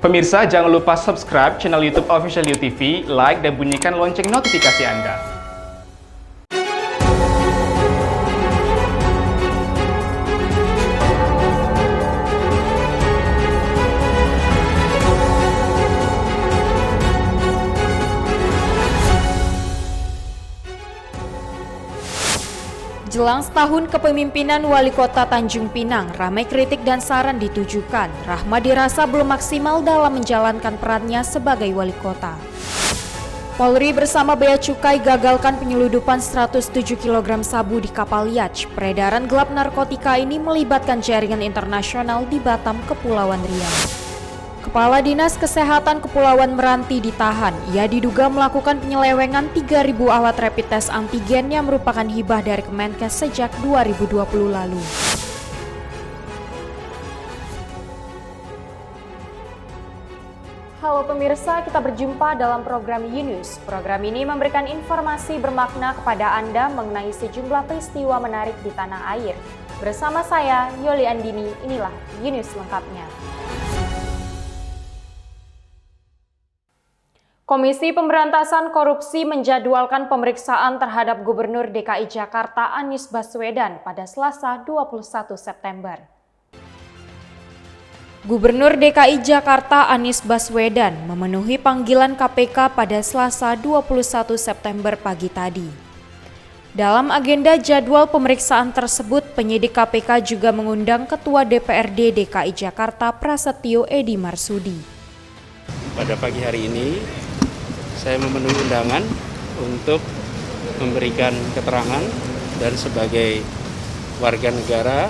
Pemirsa, jangan lupa subscribe channel YouTube Official UTV, like dan bunyikan lonceng notifikasi Anda. Jelang setahun kepemimpinan Wali Kota Tanjung Pinang, ramai kritik dan saran ditujukan. Rahma dirasa belum maksimal dalam menjalankan perannya sebagai Wali Kota. Polri bersama Bea Cukai gagalkan penyeludupan 107 kg sabu di kapal yacht. Peredaran gelap narkotika ini melibatkan jaringan internasional di Batam, Kepulauan Riau. Kepala Dinas Kesehatan Kepulauan Meranti ditahan. Ia diduga melakukan penyelewengan 3.000 alat rapid test antigen yang merupakan hibah dari Kemenkes sejak 2020 lalu. Halo pemirsa, kita berjumpa dalam program Yunus. Program ini memberikan informasi bermakna kepada Anda mengenai sejumlah peristiwa menarik di tanah air. Bersama saya, Yoli Andini, inilah Yunus lengkapnya. Komisi Pemberantasan Korupsi menjadwalkan pemeriksaan terhadap Gubernur DKI Jakarta Anies Baswedan pada Selasa 21 September. Gubernur DKI Jakarta Anies Baswedan memenuhi panggilan KPK pada Selasa 21 September pagi tadi. Dalam agenda jadwal pemeriksaan tersebut, penyidik KPK juga mengundang Ketua DPRD DKI Jakarta Prasetyo Edy Marsudi. Pada pagi hari ini, saya memenuhi undangan untuk memberikan keterangan dan sebagai warga negara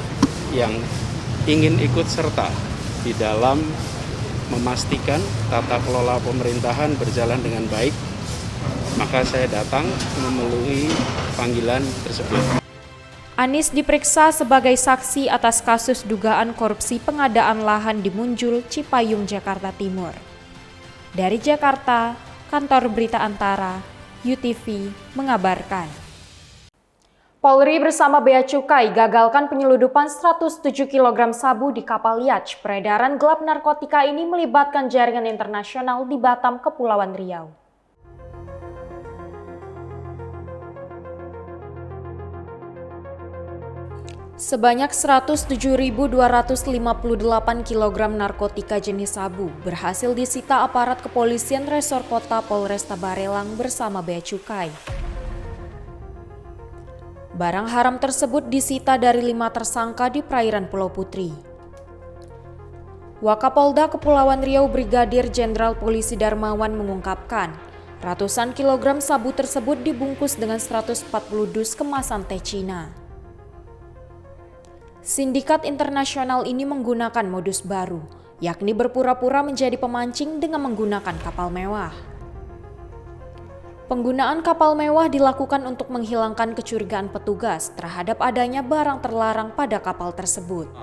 yang ingin ikut serta di dalam memastikan tata kelola pemerintahan berjalan dengan baik, maka saya datang memenuhi panggilan tersebut. Anies diperiksa sebagai saksi atas kasus dugaan korupsi pengadaan lahan di Munjul, Cipayung, Jakarta Timur. Dari Jakarta, Kantor Berita Antara, UTV, mengabarkan. Polri bersama Bea Cukai gagalkan penyeludupan 107 kg sabu di kapal yacht. Peredaran gelap narkotika ini melibatkan jaringan internasional di Batam, Kepulauan Riau. Sebanyak 107.258 kg narkotika jenis sabu berhasil disita aparat kepolisian Resor Kota Polresta Barelang bersama Bea Cukai. Barang haram tersebut disita dari 5 tersangka di perairan Pulau Putri. Wakapolda Kepulauan Riau Brigadir Jenderal Polisi Darmawan mengungkapkan, ratusan kilogram sabu tersebut dibungkus dengan 140 dus kemasan teh Cina. Sindikat internasional ini menggunakan modus baru, yakni berpura-pura menjadi pemancing dengan menggunakan kapal mewah. Penggunaan kapal mewah dilakukan untuk menghilangkan kecurigaan petugas terhadap adanya barang terlarang pada kapal tersebut.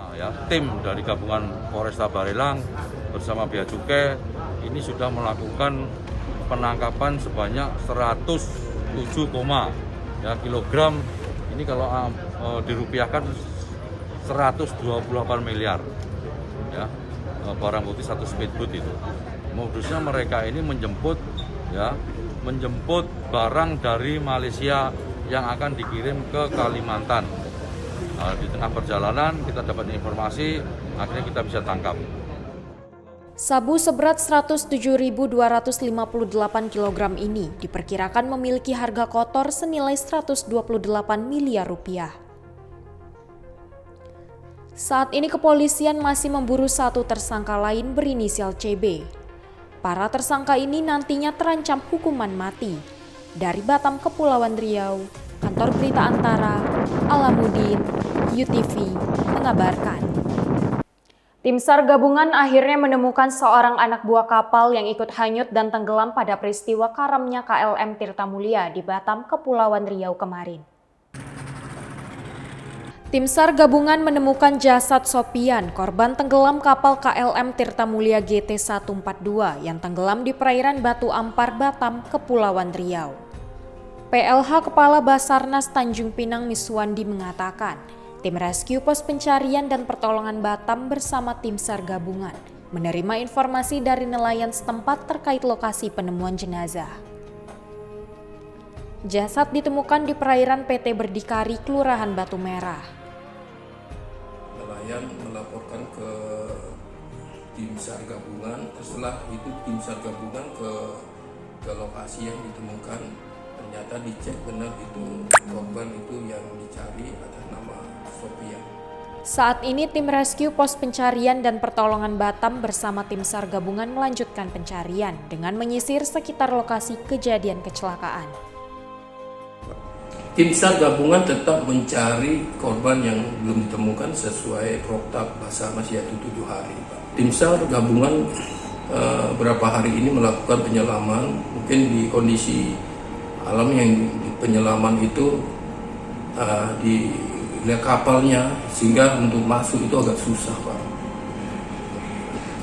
Tim dari gabungan Polresta Barelang bersama Bea Cukai ini sudah melakukan penangkapan sebanyak 107, kilogram. Ini kalau dirupiahkan 128 miliar, barang bukti satu speedboat itu. Modusnya mereka ini menjemput barang dari Malaysia yang akan dikirim ke Kalimantan. Di tengah perjalanan kita dapat informasi, akhirnya kita bisa tangkap. Sabu seberat 107.258 kg ini diperkirakan memiliki harga kotor senilai 128 miliar rupiah. Saat ini kepolisian masih memburu satu tersangka lain berinisial CB. Para tersangka ini nantinya terancam hukuman mati. Dari Batam, Kepulauan Riau, Kantor Berita Antara, Alamuddin, UTV, mengabarkan. Tim SAR gabungan akhirnya menemukan seorang anak buah kapal yang ikut hanyut dan tenggelam pada peristiwa karamnya KLM Tirta Mulia di Batam, Kepulauan Riau kemarin. Tim SAR gabungan menemukan jasad Sopian, korban tenggelam kapal KLM Tirta Mulia GT142 yang tenggelam di perairan Batu Ampar, Batam, Kepulauan Riau. PLH Kepala Basarnas Tanjung Pinang Miswandi mengatakan, tim rescue pos pencarian dan pertolongan Batam bersama tim SAR gabungan menerima informasi dari nelayan setempat terkait lokasi penemuan jenazah. Jasad ditemukan di perairan PT Berdikari, Kelurahan Batu Merah. Nelayan melaporkan ke tim SAR gabungan, setelah itu tim SAR gabungan ke lokasi yang ditemukan. Ternyata dicek benar itu korban itu yang dicari atas nama Sophia. Saat ini tim rescue pos pencarian dan pertolongan Batam bersama tim SAR gabungan melanjutkan pencarian dengan menyisir sekitar lokasi kejadian kecelakaan. Tim SAR gabungan tetap mencari korban yang belum ditemukan sesuai protap Basarnas, yaitu 7 hari. Tim SAR gabungan beberapa hari ini melakukan penyelaman, mungkin di kondisi alam yang penyelaman itu di kapalnya, sehingga untuk masuk itu agak susah, Pak.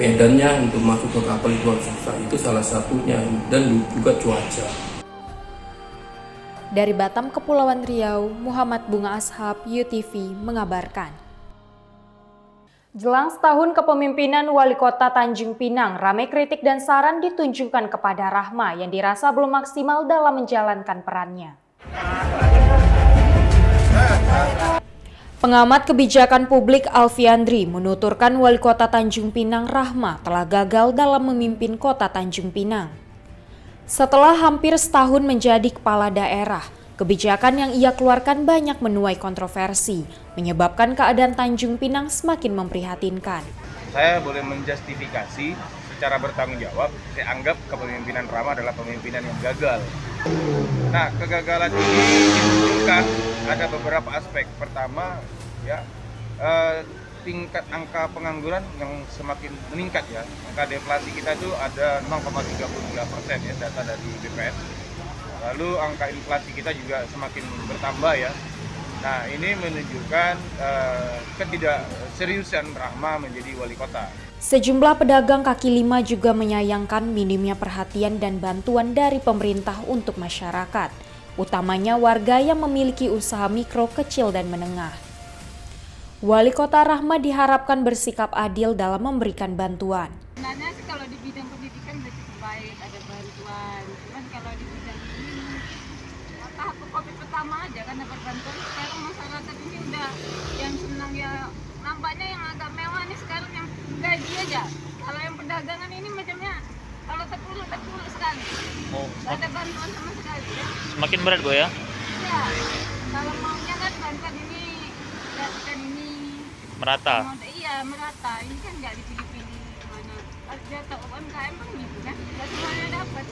Medannya untuk masuk ke kapal itu agak susah, itu salah satunya, dan juga cuaca. Dari Batam, Kepulauan Riau, Muhammad Bunga Ashab, UTV mengabarkan. Jelang setahun kepemimpinan Wali Kota Tanjung Pinang, ramai kritik dan saran ditunjukkan kepada Rahma yang dirasa belum maksimal dalam menjalankan perannya. Pengamat kebijakan publik Alfiandri menuturkan Wali Kota Tanjung Pinang Rahma telah gagal dalam memimpin Kota Tanjung Pinang. Setelah hampir setahun menjadi kepala daerah, kebijakan yang ia keluarkan banyak menuai kontroversi, menyebabkan keadaan Tanjung Pinang semakin memprihatinkan. Saya boleh menjustifikasi secara bertanggung jawab, saya anggap kepemimpinan Rahma adalah pemimpinan yang gagal. Nah, kegagalan ini ditunjukkan ada beberapa aspek. Pertama, ya tingkat angka pengangguran yang semakin meningkat ya. Angka deflasi kita itu ada 0,32% ya, data dari BPS. Lalu angka inflasi kita juga semakin bertambah ya. Nah, ini menunjukkan ketidakseriusan Rahma menjadi wali kota. Sejumlah pedagang kaki lima juga menyayangkan minimnya perhatian dan bantuan dari pemerintah untuk masyarakat, utamanya warga yang memiliki usaha mikro, kecil, dan menengah. Wali Kota Rahma diharapkan bersikap adil dalam memberikan bantuan. Sebenarnya sih kalau di bidang pendidikan sudah cukup baik, ada bantuan. Cuman kalau di bidang ini, tahap COVID pertama aja kan dapat bantuan. Sekarang masyarakat ini udah yang senang ya, nampaknya yang agak mewah nih sekarang yang gaji aja. Kalau yang perdagangan ini macamnya kalau terpuruk sekali. Nggak ada bantuan sama sekali ya. Semakin berat Bu ya? Iya, kalau maunya kan bantuan ini, gratisan ini Merata? Iya, merata. Ini kan nggak dipilih-pilih mana. Jatah UMKM kan gitu kan, nggak semuanya dapat.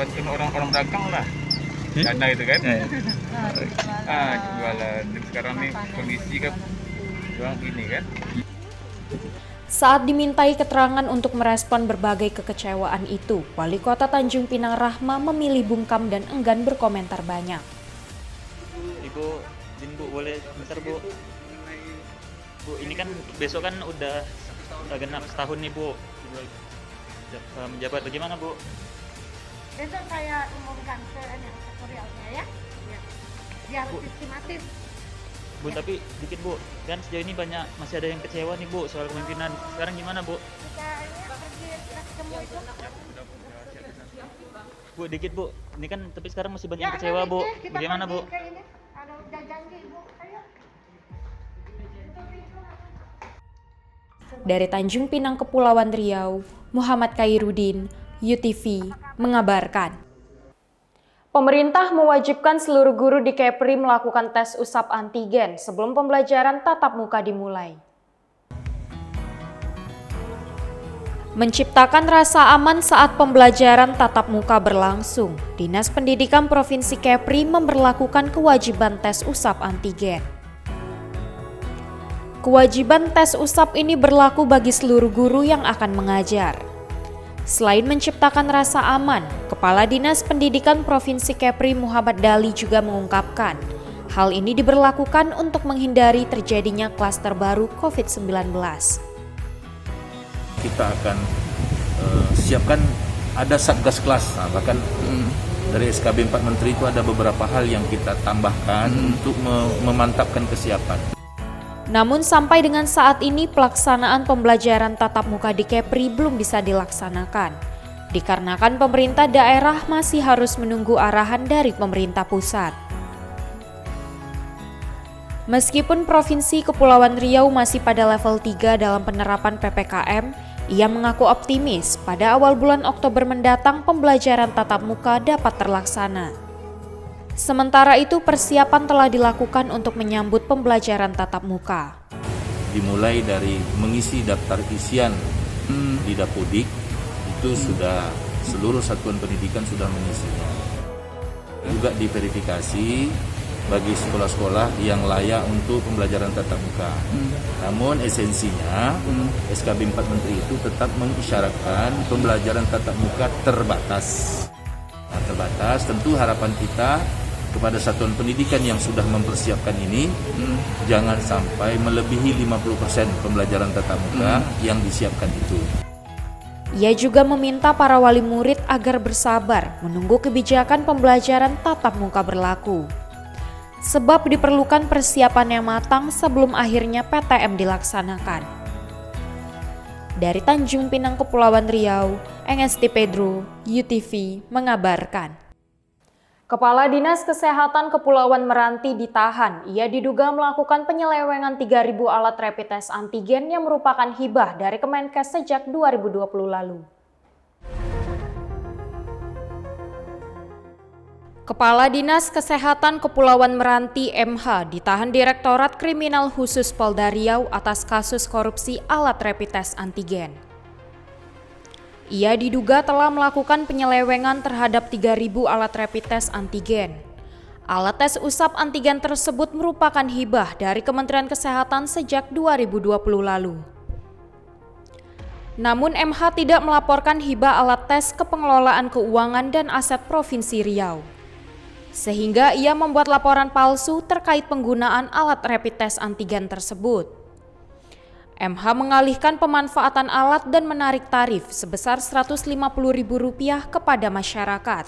Bantuin orang-orang dagang lah, dana itu kan. Jualan. Dan sekarang nih kondisi kan jual gini kan. Saat dimintai keterangan untuk merespon berbagai kekecewaan itu, Wali Kota Tanjung Pinang Rahma memilih bungkam dan enggan berkomentar banyak. Ibu, izin Bu, boleh bentar Bu? Bu, ini kan besok kan udah genap setahun nih Bu menjabat, bagaimana Bu? Besok saya umumkan ke sektorialnya ya. Biar sistematis. Bu, tapi dikit Bu, kan sejauh ini masih ada yang kecewa nih Bu soal kepemimpinan. Sekarang gimana Bu? Bu, dikit Bu, ini kan tapi sekarang masih banyak yang kecewa Bu. Bagaimana Bu? Dari Tanjung Pinang, Kepulauan Riau, Muhammad Khairuddin, UTV mengabarkan. Pemerintah mewajibkan seluruh guru di Kepri melakukan tes usap antigen sebelum pembelajaran tatap muka dimulai. Menciptakan rasa aman saat pembelajaran tatap muka berlangsung, Dinas Pendidikan Provinsi Kepri memberlakukan kewajiban tes usap antigen. Kewajiban tes usap ini berlaku bagi seluruh guru yang akan mengajar. Selain menciptakan rasa aman, Kepala Dinas Pendidikan Provinsi Kepri Muhammad Dali juga mengungkapkan, hal ini diberlakukan untuk menghindari terjadinya klaster baru COVID-19. Kita akan siapkan ada satgas kelas, bahkan dari SKB 4 Menteri itu ada beberapa hal yang kita tambahkan untuk memantapkan kesiapan. Namun sampai dengan saat ini pelaksanaan pembelajaran tatap muka di Kepri belum bisa dilaksanakan, dikarenakan pemerintah daerah masih harus menunggu arahan dari pemerintah pusat. Meskipun Provinsi Kepulauan Riau masih pada level 3 dalam penerapan PPKM, ia mengaku optimis pada awal bulan Oktober mendatang pembelajaran tatap muka dapat terlaksana. Sementara itu persiapan telah dilakukan untuk menyambut pembelajaran tatap muka. Dimulai dari mengisi daftar isian di Dapodik, itu sudah seluruh satuan pendidikan sudah mengisinya. Juga diverifikasi bagi sekolah-sekolah yang layak untuk pembelajaran tatap muka. Namun esensinya SKB 4 Menteri itu tetap mengisyaratkan pembelajaran tatap muka terbatas. Nah, terbatas tentu harapan kita kepada satuan pendidikan yang sudah mempersiapkan ini jangan sampai melebihi 50% pembelajaran tatap muka yang disiapkan itu. Ia juga meminta para wali murid agar bersabar menunggu kebijakan pembelajaran tatap muka berlaku. Sebab diperlukan persiapan yang matang sebelum akhirnya PTM dilaksanakan. Dari Tanjung Pinang, Kepulauan Riau, Engesti Pedro, UTV mengabarkan. Kepala Dinas Kesehatan Kepulauan Meranti ditahan. Ia diduga melakukan penyelewengan 3.000 alat rapid test antigen yang merupakan hibah dari Kemenkes sejak 2020 lalu. Kepala Dinas Kesehatan Kepulauan Meranti MH ditahan Direktorat Kriminal Khusus Polda Riau atas kasus korupsi alat rapid test antigen. Ia diduga telah melakukan penyelewengan terhadap 3.000 alat rapid test antigen. Alat tes usap antigen tersebut merupakan hibah dari Kementerian Kesehatan sejak 2020 lalu. Namun MH tidak melaporkan hibah alat tes ke Pengelolaan Keuangan dan Aset Provinsi Riau. Sehingga ia membuat laporan palsu terkait penggunaan alat rapid test antigen tersebut. MH mengalihkan pemanfaatan alat dan menarik tarif sebesar Rp150.000 kepada masyarakat.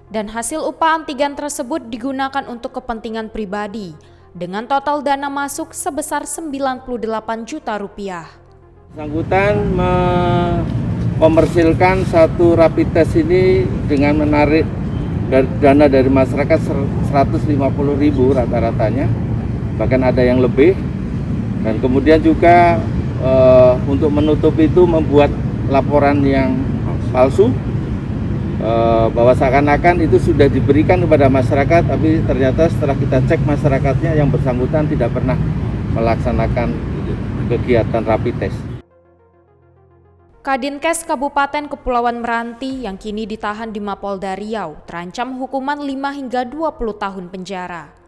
Dan hasil upah antigen tersebut digunakan untuk kepentingan pribadi dengan total dana masuk sebesar Rp98 juta. Bersangkutan mengkomersilkan satu rapid test ini dengan menarik dana dari masyarakat Rp150.000 rata-ratanya, bahkan ada yang lebih. Dan kemudian juga untuk menutup itu membuat laporan yang palsu bahwa seakan-akan itu sudah diberikan kepada masyarakat, tapi ternyata setelah kita cek masyarakatnya yang bersangkutan tidak pernah melaksanakan kegiatan rapid test. Kadinkes Kabupaten Kepulauan Meranti yang kini ditahan di Mapolda Riau terancam hukuman 5 hingga 20 tahun penjara.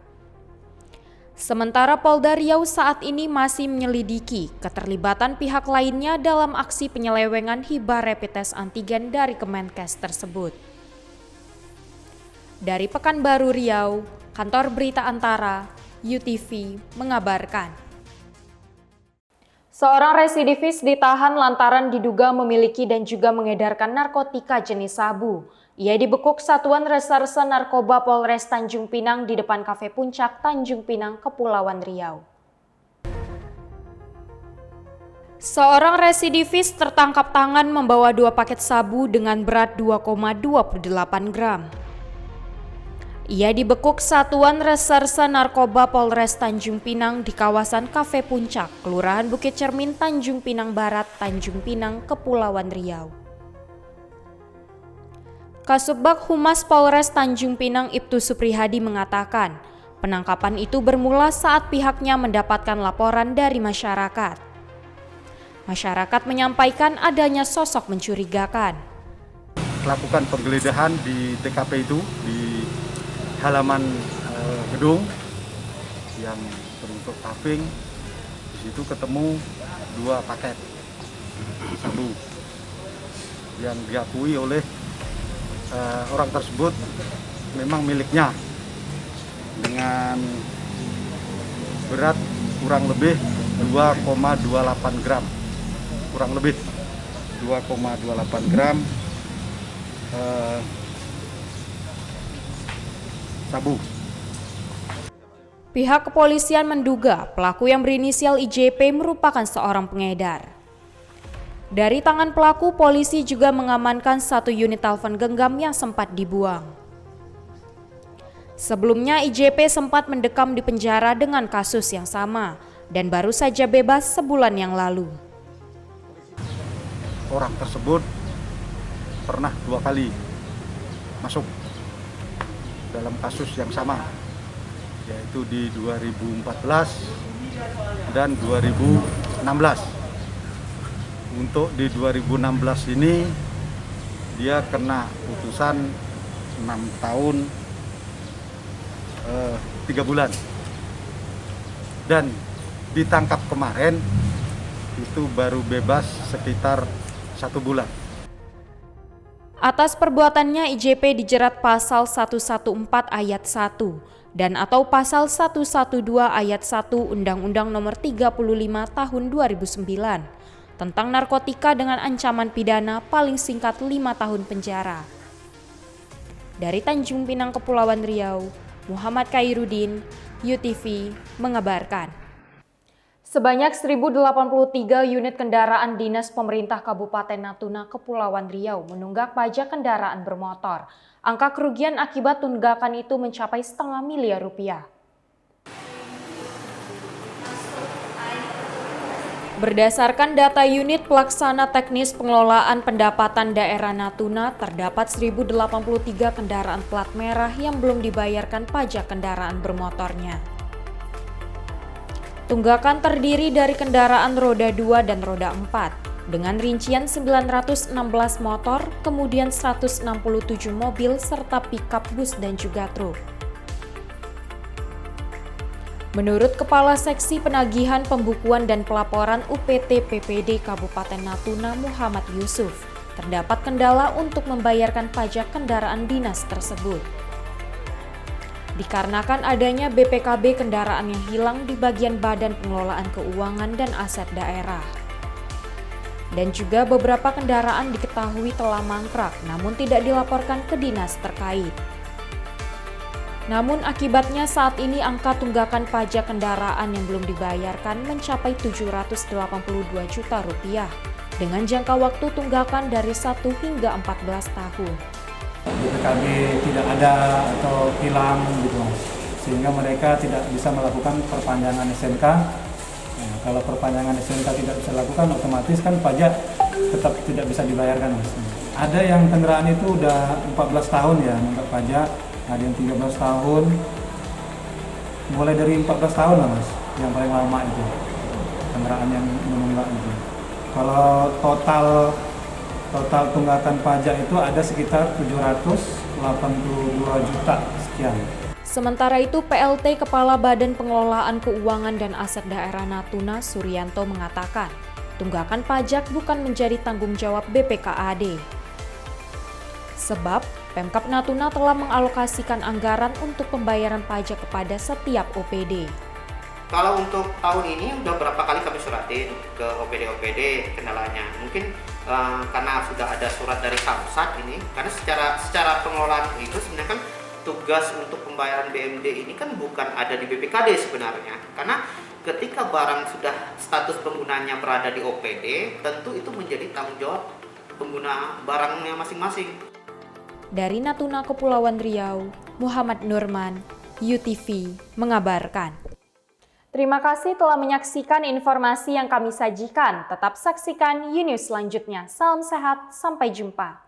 Sementara Polda Riau saat ini masih menyelidiki keterlibatan pihak lainnya dalam aksi penyelewengan hibah rapid test antigen dari Kemenkes tersebut. Dari Pekanbaru Riau, Kantor Berita Antara, UTV mengabarkan. Seorang residivis ditahan lantaran diduga memiliki dan juga mengedarkan narkotika jenis sabu. Ia dibekuk Satuan Reserse Narkoba Polres Tanjung Pinang di depan Kafe Puncak, Tanjung Pinang, Kepulauan Riau. Seorang residivis tertangkap tangan membawa 2 paket sabu dengan berat 2,28 gram. Ia dibekuk Satuan Reserse Narkoba Polres Tanjung Pinang di kawasan Kafe Puncak, Kelurahan Bukit Cermin, Tanjung Pinang Barat, Tanjung Pinang, Kepulauan Riau. Kasubag Humas Polres Tanjung Pinang Ibtu Suprihadi mengatakan, penangkapan itu bermula saat pihaknya mendapatkan laporan dari masyarakat. Masyarakat menyampaikan adanya sosok mencurigakan. Lakukan penggeledahan di TKP itu di halaman gedung yang beruntuk paving. Di situ ketemu 2 paket sabu yang diakui oleh orang tersebut memang miliknya dengan berat kurang lebih 2,28 gram, kurang lebih 2,28 gram sabu. Pihak kepolisian menduga pelaku yang berinisial IJP merupakan seorang pengedar. Dari tangan pelaku, polisi juga mengamankan 1 unit telepon genggam yang sempat dibuang. Sebelumnya, IJP sempat mendekam di penjara dengan kasus yang sama dan baru saja bebas sebulan yang lalu. Orang tersebut pernah 2 kali masuk dalam kasus yang sama, yaitu di 2014 dan 2016. Untuk di 2016 ini dia kena putusan 6 tahun 3 bulan, dan ditangkap kemarin itu baru bebas sekitar 1 bulan. Atas perbuatannya, IJP dijerat pasal 114 ayat 1 dan atau pasal 112 ayat 1 Undang-Undang Nomor 35 Tahun 2009 tentang narkotika dengan ancaman pidana paling singkat 5 tahun penjara. Dari Tanjung Pinang, Kepulauan Riau, Muhammad Khairuddin, UTV mengabarkan. Sebanyak 1.083 unit kendaraan dinas pemerintah Kabupaten Natuna, Kepulauan Riau menunggak pajak kendaraan bermotor. Angka kerugian akibat tunggakan itu mencapai setengah miliar rupiah. Berdasarkan data unit pelaksana teknis pengelolaan pendapatan daerah Natuna, terdapat 1.083 kendaraan plat merah yang belum dibayarkan pajak kendaraan bermotornya. Tunggakan terdiri dari kendaraan roda 2 dan roda 4, dengan rincian 916 motor, kemudian 167 mobil, serta pickup bus dan juga truk. Menurut Kepala Seksi Penagihan Pembukuan dan Pelaporan UPT PPD Kabupaten Natuna Muhammad Yusuf, terdapat kendala untuk membayarkan pajak kendaraan dinas tersebut. Dikarenakan adanya BPKB kendaraan yang hilang di bagian Badan Pengelolaan Keuangan dan Aset Daerah. Dan juga beberapa kendaraan diketahui telah mangkrak namun tidak dilaporkan ke dinas terkait. Namun akibatnya saat ini angka tunggakan pajak kendaraan yang belum dibayarkan mencapai 782 juta rupiah dengan jangka waktu tunggakan dari 1 hingga 14 tahun. BPKB tidak ada atau hilang gitu, sehingga mereka tidak bisa melakukan perpanjangan SNK. Nah, kalau perpanjangan SNK tidak bisa dilakukan, otomatis kan pajak tetap tidak bisa dibayarkan, Mas. Ada yang kendaraan itu udah 14 tahun ya nunggak pajak, ada yang 13 tahun, mulai dari 14 tahun lah, Mas, yang paling lama itu kendaraan yang menunggak itu. Kalau total tunggakan pajak itu ada sekitar 782 juta sekian. Sementara itu, PLT Kepala Badan Pengelolaan Keuangan dan Aset Daerah Natuna Suryanto mengatakan, tunggakan pajak bukan menjadi tanggung jawab BPKAD. Sebab, Pemkab Natuna telah mengalokasikan anggaran untuk pembayaran pajak kepada setiap OPD. Kalau untuk tahun ini udah berapa kali kami suratin ke OPD kendalanya. Mungkin karena sudah ada surat dari Samsat ini, karena secara pengelolaan itu sebenarnya kan tugas untuk pembayaran BMD ini kan bukan ada di BPKD sebenarnya. Karena ketika barang sudah status penggunanya berada di OPD, tentu itu menjadi tanggung jawab pengguna barangnya masing-masing. Dari Natuna, Kepulauan Riau, Muhammad Nurman, UTV mengabarkan. Terima kasih telah menyaksikan informasi yang kami sajikan. Tetap saksikan Unews selanjutnya. Salam sehat, sampai jumpa.